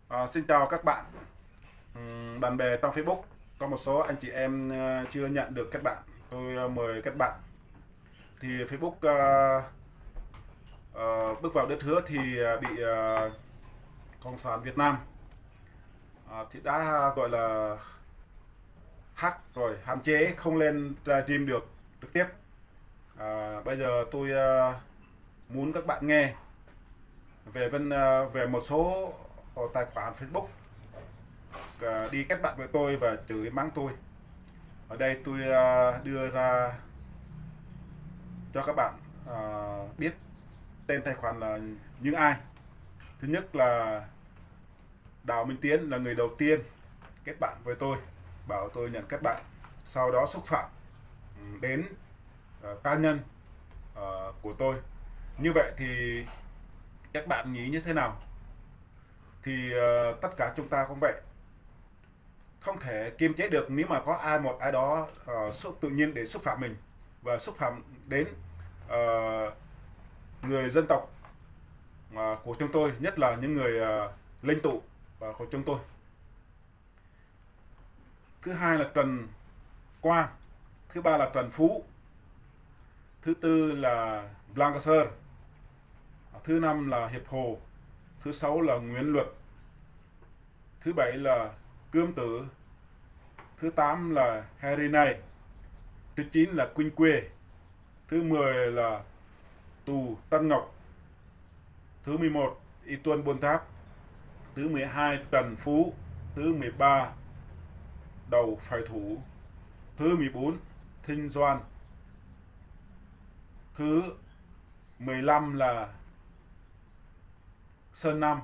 Xin chào các bạn, bạn bè trong Facebook. Có một số anh chị em chưa nhận được kết bạn. Tôi mời kết bạn. Thì Facebook bước vào đất hứa thì bị Cộng sản Việt Nam thì đã gọi là hack rồi, hạn chế không lên stream được trực tiếp. Bây giờ tôi muốn các bạn nghe về một số tài khoản Facebook đi kết bạn với tôi và chửi mắng tôi. Ở đây tôi đưa ra cho các bạn biết tên tài khoản là những ai. Thứ nhất là Đào Minh Tiến là người đầu tiên kết bạn với tôi, bảo tôi nhận kết bạn, sau đó xúc phạm đến cá nhân của tôi. Như vậy thì các bạn nghĩ như thế nào? Thì tất cả chúng ta cũng vậy, không thể kiềm chế được nếu mà có một ai đó tự nhiên để xúc phạm mình và xúc phạm đến người dân tộc của chúng tôi, nhất là những người lãnh tụ của chúng tôi. Thứ hai là Trần Quang, thứ ba là Trần Phú, thứ tư là Blancaser, thứ năm là Hiệp Hồ, thứ sáu là Nguyễn Luật, thứ bảy là Cương Tử, thứ 8 là Harry này, thứ 9 là Quynh Quê, thứ 10 là Tù Tân Ngọc, thứ 11 Y Tuân Buôn Tháp, thứ 12 Trần Phú, thứ 13 Đầu Phải Thủ, thứ 14 Thinh Doan, thứ 15 là Sơn Nam.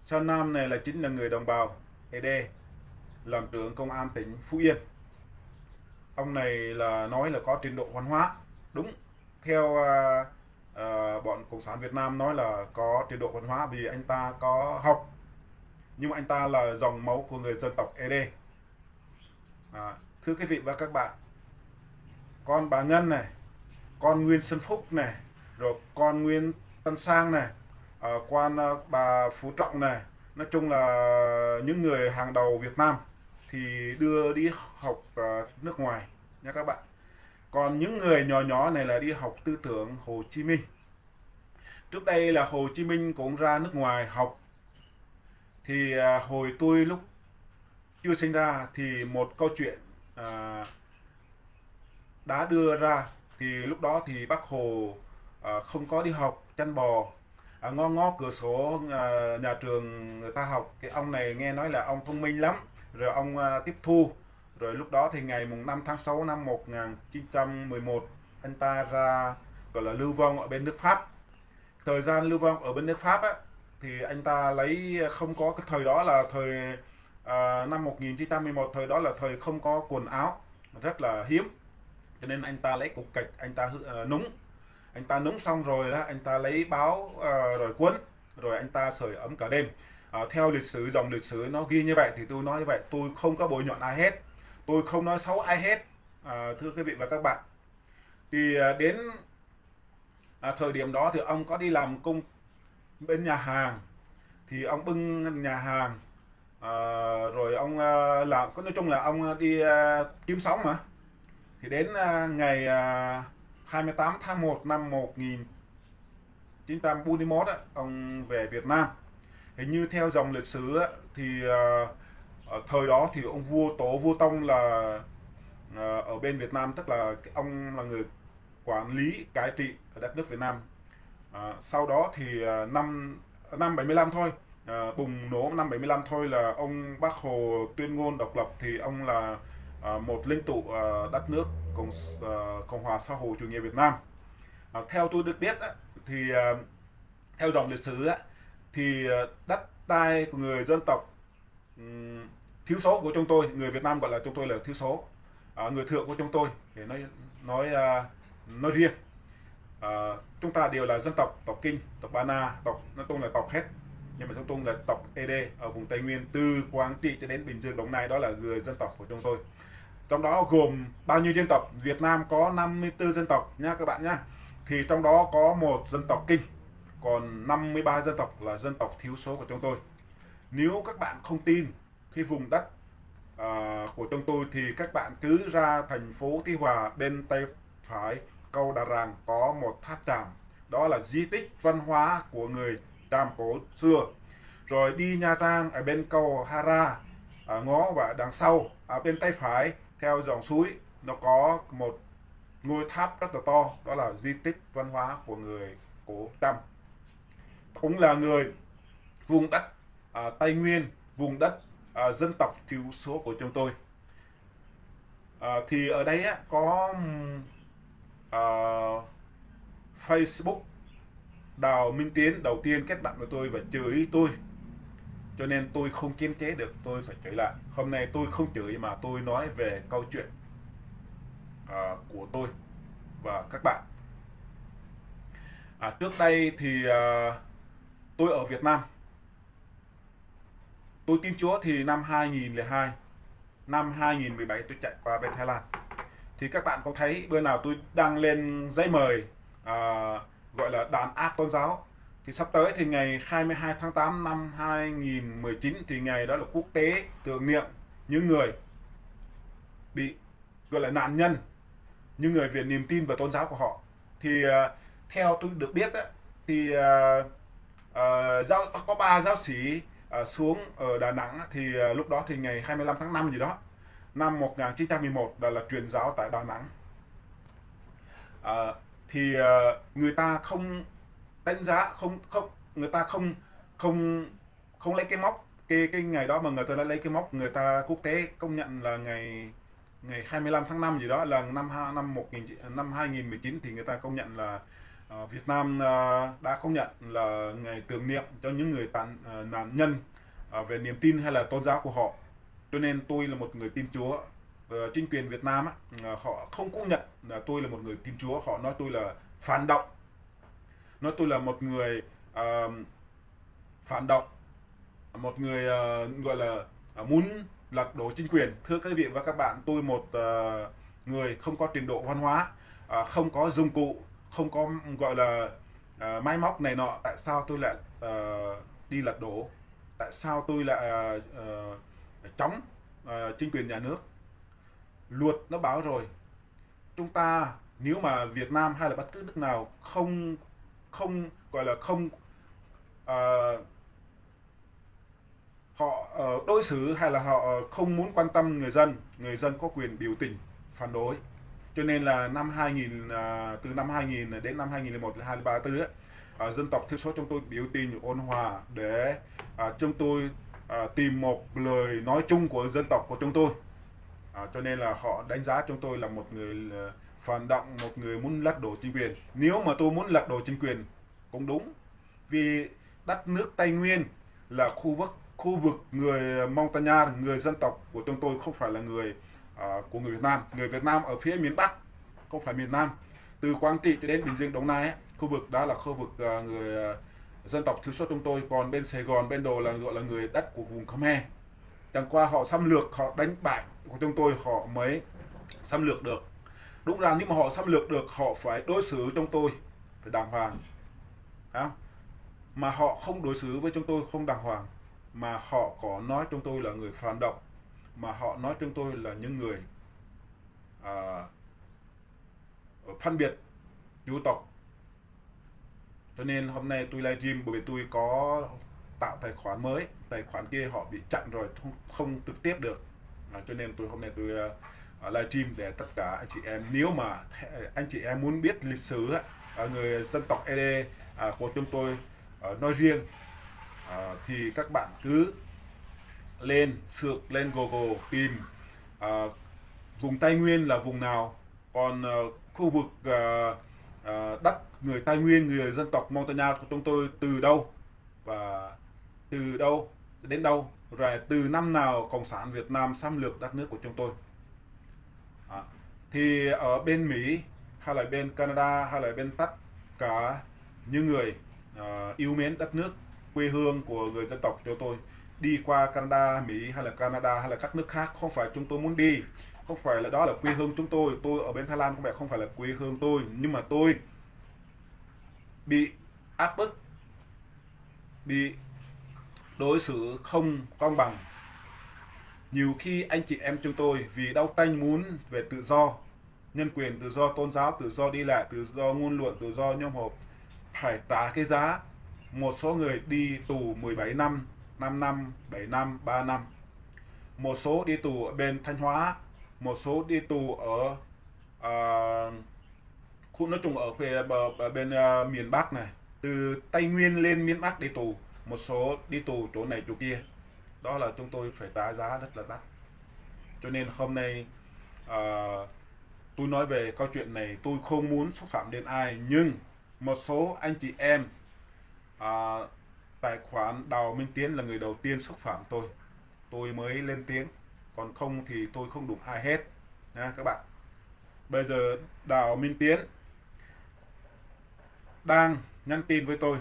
Sơn Nam này chính là người đồng bào ED, làm trưởng công an tỉnh Phú Yên. Ông này nói là có trình độ văn hóa, đúng theo bọn Cộng sản Việt Nam nói là có trình độ văn hóa vì anh ta có học, nhưng mà anh ta là dòng máu của người dân tộc ED. Thưa quý vị và các bạn, con bà Ngân này, con Nguyễn Xuân Phúc này, rồi con Nguyễn Tân Sang này, con bà Phú Trọng này, nói chung là những người hàng đầu Việt Nam thì đưa đi học nước ngoài nha các bạn. Còn những người nhỏ nhỏ này là đi học tư tưởng Hồ Chí Minh. Trước đây là Hồ Chí Minh cũng ra nước ngoài học. Thì hồi tôi lúc chưa sinh ra thì một câu chuyện đã đưa ra. Thì lúc đó thì Bác Hồ không có đi học chăn bò, ngó ngó cửa sổ nhà trường người ta học. Cái ông này nghe nói là ông thông minh lắm, rồi ông tiếp thu. Rồi lúc đó thì ngày mùng 5 tháng 6 năm 1911 anh ta ra gọi là lưu vong ở bên nước Pháp. Thời gian lưu vong ở bên nước Pháp á, thì anh ta lấy không có, cái thời đó là thời năm 1911, thời đó là thời không có quần áo, rất là hiếm, cho nên anh ta lấy cục gạch anh ta núng. Anh ta núng xong rồi đó, anh ta lấy báo rồi quấn, rồi anh ta sưởi ấm cả đêm. Theo lịch sử, dòng lịch sử nó ghi như vậy thì tôi nói như vậy, tôi không có bôi nhọn ai hết, tôi không nói xấu ai hết. Thưa quý vị và các bạn, thì đến thời điểm đó thì ông có đi làm công bên nhà hàng, thì ông bưng nhà hàng, rồi ông làm, nói chung là ông đi kiếm sống mà. Thì đến ngày 28 tháng 1 năm 1941 á, ông về Việt Nam. Hình như theo dòng lịch sử á, thì ở thời đó thì ông vua Tổ Vua Tông là ở bên Việt Nam, tức là ông là người quản lý cai trị ở đất nước Việt Nam. Sau đó thì năm 75 thôi, bùng nổ năm 75 thôi là ông Bác Hồ tuyên ngôn độc lập, thì ông là một lãnh tụ đất nước Cộng hòa xã hội chủ nghĩa Việt Nam. Theo tôi được biết á, thì theo dòng lịch sử á, thì đất đai của người dân tộc thiếu số của chúng tôi, người Việt Nam gọi là chúng tôi là thiếu số, người thượng của chúng tôi thì nói riêng, chúng ta đều là dân tộc Kinh, tộc Ba Na, nói chung là tộc hết, nhưng mà chúng tôi là tộc ED ở vùng Tây Nguyên từ Quảng Trị cho đến Bình Dương, Đồng Nai, đó là người dân tộc của chúng tôi. Trong đó gồm bao nhiêu dân tộc? Việt Nam có 54 dân tộc nha các bạn nhá. Thì trong đó có một dân tộc Kinh, còn 53 dân tộc là dân tộc thiểu số của chúng tôi. Nếu các bạn không tin cái vùng đất của chúng tôi thì các bạn cứ ra thành phố Tuy Hòa, bên tay phải cầu Đà Ràng có một tháp Chàm, đó là di tích văn hóa của người Chàm cổ xưa. Rồi đi Nha Trang ở bên cầu Hara, ngó và đằng sau ở bên tay phải theo dòng suối nó có một ngôi tháp rất là to, đó là di tích văn hóa của người cổ Chăm, cũng là người vùng đất Tây Nguyên, vùng đất dân tộc thiểu số của chúng tôi. Thì ở đây á, có à, Facebook Đào Minh Tiến đầu tiên kết bạn với tôi và chửi tôi, cho nên tôi không kiềm chế được, tôi phải chửi lại. Hôm nay tôi không chửi mà tôi nói về câu chuyện của tôi và các bạn. Trước đây thì tôi ở Việt Nam, tôi tin Chúa thì năm 2002, năm 2017 tôi chạy qua bên Thái Lan. Thì các bạn có thấy bữa nào tôi đăng lên giấy mời gọi là đàn áp tôn giáo. Thì sắp tới thì ngày 22 tháng 8 năm 2019 thì ngày đó là quốc tế tưởng niệm những người bị gọi là nạn nhân, những người vì niềm tin và tôn giáo của họ. Thì theo tôi được biết á, thì có 3 giáo sĩ xuống ở Đà Nẵng. Thì lúc đó thì ngày 25 tháng 5 gì đó năm 1911 là truyền giáo tại Đà Nẵng. Thì người ta không đánh giá, người ta không lấy cái mốc cái ngày đó, mà người ta đã lấy cái mốc người ta quốc tế công nhận là ngày 25 tháng 5 gì đó, là năm 2019 thì người ta công nhận là Việt Nam đã công nhận là ngày tưởng niệm cho những người nạn nhân về niềm tin hay là tôn giáo của họ. Cho nên tôi là một người tin Chúa. Chính quyền Việt Nam họ không công nhận là tôi là một người tin Chúa, họ nói tôi là phản động, nói tôi là một người phản động, một người gọi là muốn lật đổ chính quyền. Thưa quý vị và các bạn, tôi một người không có trình độ văn hóa, không có dụng cụ, không có gọi là máy móc này nọ, tại sao tôi lại đi lật đổ, tại sao tôi lại chống chính quyền nhà nước? Luật nó bảo rồi, chúng ta nếu mà Việt Nam hay là bất cứ nước nào không gọi là không họ đối xử hay là họ không muốn quan tâm người dân có quyền biểu tình phản đối. Cho nên là năm 2000 từ năm 2000 đến năm 2001 là 2034 ấy, dân tộc thiểu số chúng tôi biểu tình ôn hòa để chúng tôi tìm một lời nói chung của dân tộc của chúng tôi. Cho nên là họ đánh giá chúng tôi là một người phản động, một người muốn lật đổ chính quyền. Nếu mà tôi muốn lật đổ chính quyền cũng đúng, vì đất nước Tây Nguyên là khu vực người Montagnard, người dân tộc của chúng tôi không phải là người của người Việt Nam. Người Việt Nam ở phía miền Bắc, không phải miền Nam. Từ Quảng Trị cho đến Bình Dương, Đồng Nai ấy, khu vực đó là khu vực người dân tộc thiểu số chúng tôi. Còn bên Sài Gòn, bên Đồ là gọi là người đất của vùng Khmer. Chẳng qua họ xâm lược, họ đánh bại của chúng tôi, họ mới xâm lược được. Đúng ra nếu mà họ xâm lược được, họ phải đối xử chúng tôi phải đàng hoàng. Mà họ không đối xử với chúng tôi không đàng hoàng, mà họ có nói chúng tôi là người phản động, mà họ nói chúng tôi là những người phân biệt dân tộc. Cho nên hôm nay tôi livestream bởi vì tôi có tạo tài khoản mới, tài khoản kia họ bị chặn rồi, không trực tiếp được. Cho nên hôm nay tôi livestream để tất cả anh chị em, nếu mà anh chị em muốn biết lịch sử người dân tộc ED của chúng tôi nói riêng, thì các bạn cứ lên Google tìm vùng Tây Nguyên là vùng nào, còn khu vực đất người Tây Nguyên, người dân tộc Montagnard của chúng tôi từ đâu và từ đâu đến đâu, rồi từ năm nào Cộng sản Việt Nam xâm lược đất nước của chúng tôi. Thì ở bên Mỹ hay là bên Canada hay là bên tất cả những người yêu mến đất nước quê hương của người dân tộc cho tôi, đi qua Canada, Mỹ hay là các nước khác, không phải chúng tôi muốn đi, không phải là đó là quê hương chúng tôi. Tôi ở bên Thái Lan không phải là quê hương tôi, nhưng mà tôi bị áp bức, bị đối xử không công bằng. Nhiều khi anh chị em chúng tôi vì đấu tranh muốn về tự do, nhân quyền, tự do tôn giáo, tự do đi lại, tự do ngôn luận, tự do nhóm họp, phải trả cái giá. Một số người đi tù 17 năm, 5 năm, 7 năm, 3 năm. Một số đi tù ở bên Thanh Hóa, một số đi tù ở khu, nói chung ở bên miền Bắc này, từ Tây Nguyên lên miền Bắc đi tù, một số đi tù chỗ này chỗ kia. Đó là chúng tôi phải trả giá rất là đắt. Cho nên hôm nay tôi nói về câu chuyện này, tôi không muốn xúc phạm đến ai, nhưng một số anh chị em, tài khoản Đào Minh Tiến là người đầu tiên xúc phạm tôi mới lên tiếng, còn không thì tôi không đụng ai hết nha các bạn. Bây giờ Đào Minh Tiến đang nhắn tin với tôi,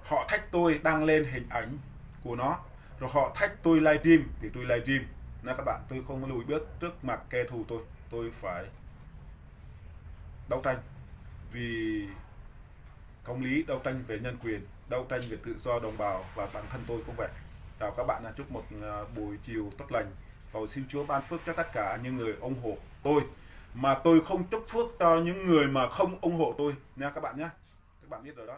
họ thách tôi đăng lên hình ảnh của nó, rồi họ thách tôi livestream thì tôi livestream nha các bạn. Tôi không lùi bước trước mặt kẻ thù tôi phải đấu tranh vì công lý, đấu tranh về nhân quyền, đấu tranh về tự do đồng bào, và bản thân tôi cũng vậy. Chào các bạn, chúc một buổi chiều tốt lành. Cầu xin Chúa ban phước cho tất cả những người ủng hộ tôi, mà tôi không chúc phước cho những người mà không ủng hộ tôi nha các bạn nhé. Các bạn biết rồi đó.